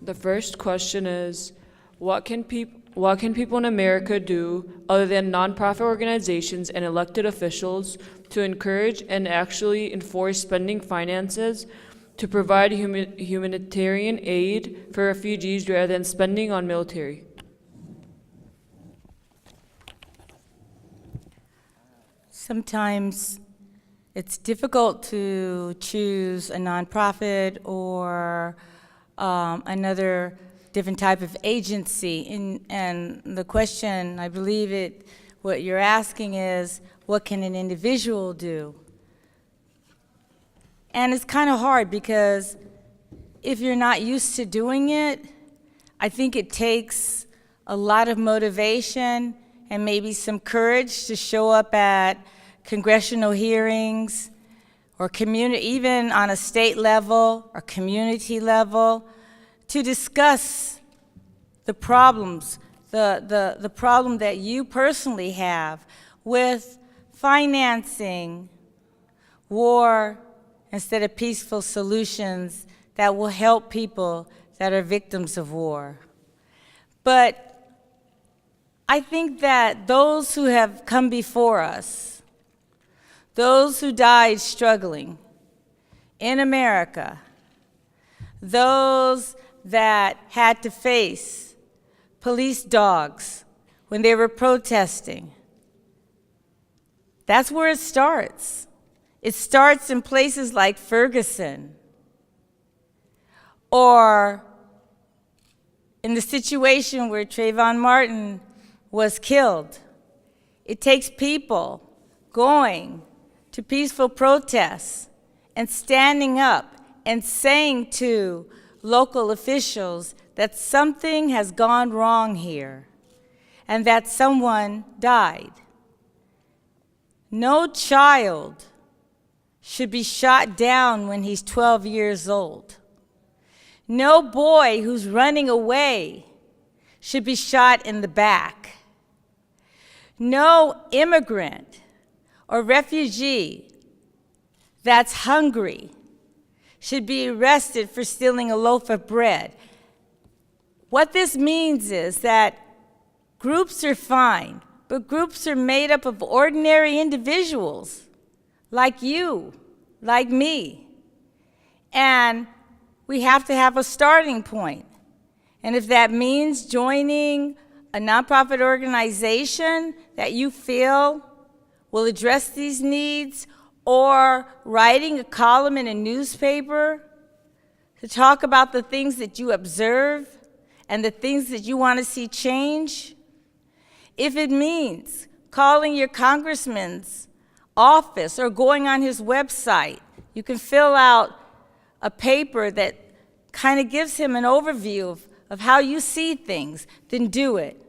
The first question is, what can people in America do other than nonprofit organizations and elected officials to encourage and actually enforce spending finances to provide humanitarian aid for refugees rather than spending on military? Sometimes it's difficult to choose a nonprofit or another different type of agency. And the question, I believe what you're asking is, what can an individual do? And it's kind of hard because if you're not used to doing it, I think it takes a lot of motivation and maybe some courage to show up at congressional hearings or even on a state level or community level to discuss the problems, the problem that you personally have with financing war instead of peaceful solutions that will help people that are victims of war. But I think that those who have come before us, those who died struggling in America, those that had to face police dogs when they were protesting, that's where it starts. It starts in places like Ferguson, or in the situation where Trayvon Martin was killed. It takes people going to peaceful protests and standing up and saying to local officials that something has gone wrong here and that someone died. No child should be shot down when he's 12 years old. No boy who's running away should be shot in the back. No immigrant or refugee that's hungry should be arrested for stealing a loaf of bread. What this means is that groups are fine, but groups are made up of ordinary individuals like you, like me. And we have to have a starting point. And if that means joining a nonprofit organization that you feel will address these needs, or writing a column in a newspaper to talk about the things that you observe and the things that you want to see change, if it means calling your congressman's office or going on his website, you can fill out a paper that kind of gives him an overview of how you see things, then do it.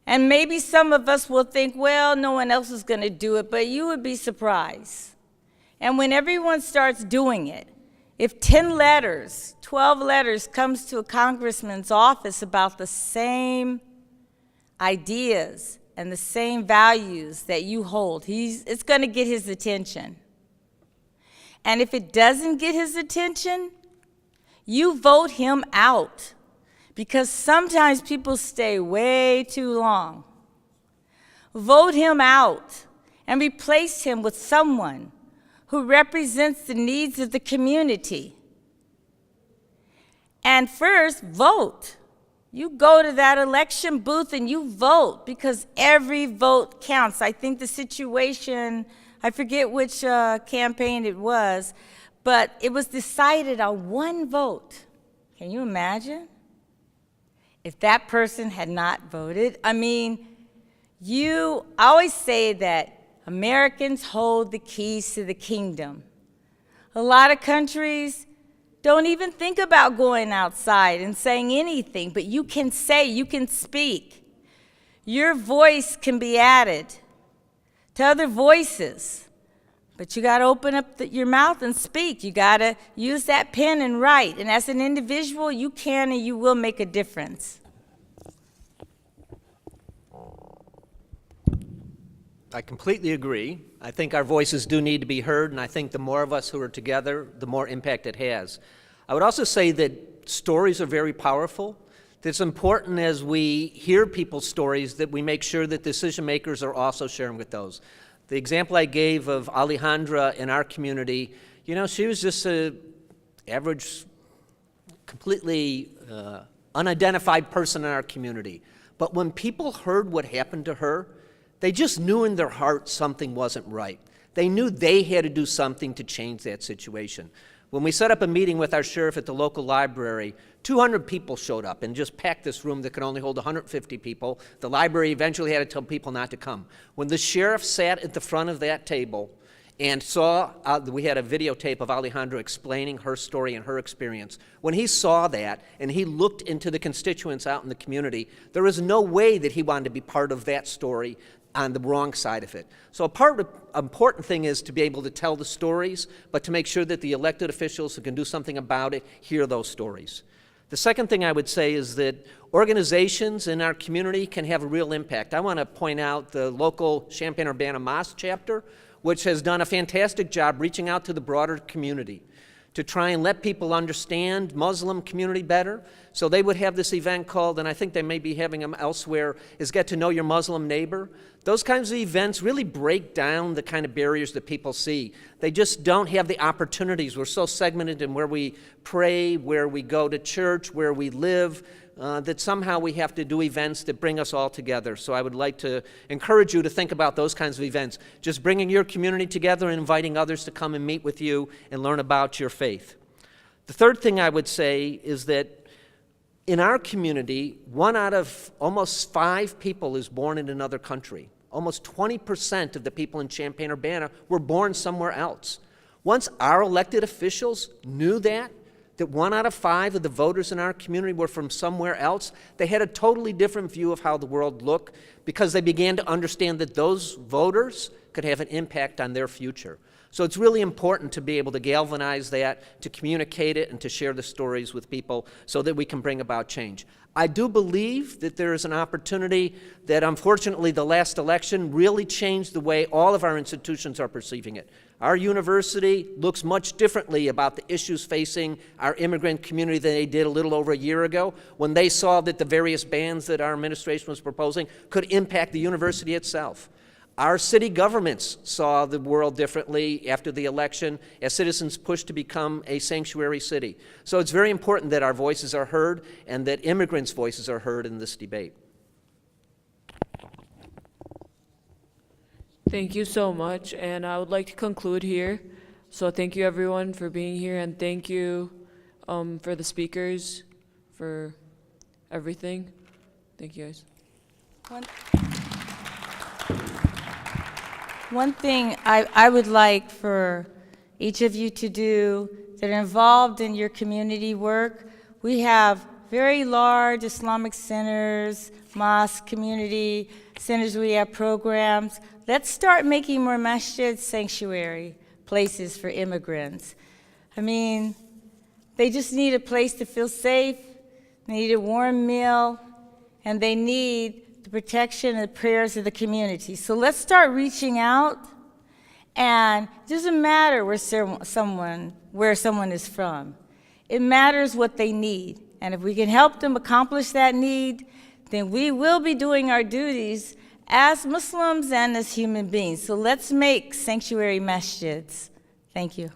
And maybe some of us will think, well, no one else is going to do it, but you would be surprised. And when everyone starts doing it, if 10 letters, 12 letters comes to a congressman's office about the same ideas and the same values that you hold, it's going to get his attention. And if it doesn't get his attention, you vote him out. Because sometimes people stay way too long. Vote him out and replace him with someone who represents the needs of the community. And first, vote. You go to that election booth and you vote, because every vote counts. I think the situation, I forget which campaign it was, but it was decided on one vote. Can you imagine? If that person had not voted, I mean, I always say that Americans hold the keys to the kingdom. A lot of countries don't even think about going outside and saying anything, but you can say, you can speak. Your voice can be added to other voices, but you gotta open up your mouth and speak. You gotta use that pen and write, and as an individual, you can and you will make a difference. I completely agree. I think our voices do need to be heard, and I think the more of us who are together, the more impact it has. I would also say that stories are very powerful. It's important as we hear people's stories that we make sure that decision makers are also sharing with those. The example I gave of Alejandra in our community, you know, she was just an average, completely unidentified person in our community. But when people heard what happened to her, they just knew in their heart something wasn't right. They knew they had to do something to change that situation. When we set up a meeting with our sheriff at the local library, 200 people showed up and just packed this room that could only hold 150 people. The library eventually had to tell people not to come. When the sheriff sat at the front of that table and saw, we had a videotape of Alejandra explaining her story and her experience. When he saw that and he looked into the constituents out in the community, there was no way that he wanted to be part of that story on the wrong side of it. So important thing is to be able to tell the stories, but to make sure that the elected officials who can do something about it hear those stories. The second thing I would say is that organizations in our community can have a real impact. I want to point out the local Champaign-Urbana MAS chapter, which has done a fantastic job reaching out to the broader community to try and let people understand Muslim community better. So they would have this event called, and I think they may be having them elsewhere, is Get to Know Your Muslim Neighbor. Those kinds of events really break down the kind of barriers that people see. They just don't have the opportunities. We're so segmented in where we pray, where we go to church, where we live, that somehow we have to do events that bring us all together. So I would like to encourage you to think about those kinds of events, just bringing your community together and inviting others to come and meet with you and learn about your faith. The third thing I would say is that in our community, 1 out of almost 5 people is born in another country. Almost 20% of the people in Champaign-Urbana were born somewhere else. Once our elected officials knew that 1 out of 5 of the voters in our community were from somewhere else, they had a totally different view of how the world looked because they began to understand that those voters could have an impact on their future. So it's really important to be able to galvanize that, to communicate it, and to share the stories with people so that we can bring about change. I do believe that there is an opportunity that, unfortunately, the last election really changed the way all of our institutions are perceiving it. Our university looks much differently about the issues facing our immigrant community than they did a little over a year ago when they saw that the various bans that our administration was proposing could impact the university itself. Our city governments saw the world differently after the election as citizens pushed to become a sanctuary city. So it's very important that our voices are heard and that immigrants' voices are heard in this debate. Thank you so much, and I would like to conclude here. So thank you everyone for being here, and thank you for the speakers, for everything. Thank you guys. One thing I would like for each of you to do that are involved in your community work, we have very large Islamic centers, mosque community centers, we have programs. Let's start making more masjids sanctuary places for immigrants. I mean, they just need a place to feel safe, they need a warm meal, and they need the protection and the prayers of the community. So let's start reaching out, and it doesn't matter where someone is from. It matters what they need, and if we can help them accomplish that need, then we will be doing our duties as Muslims and as human beings. So let's make sanctuary masjids. Thank you.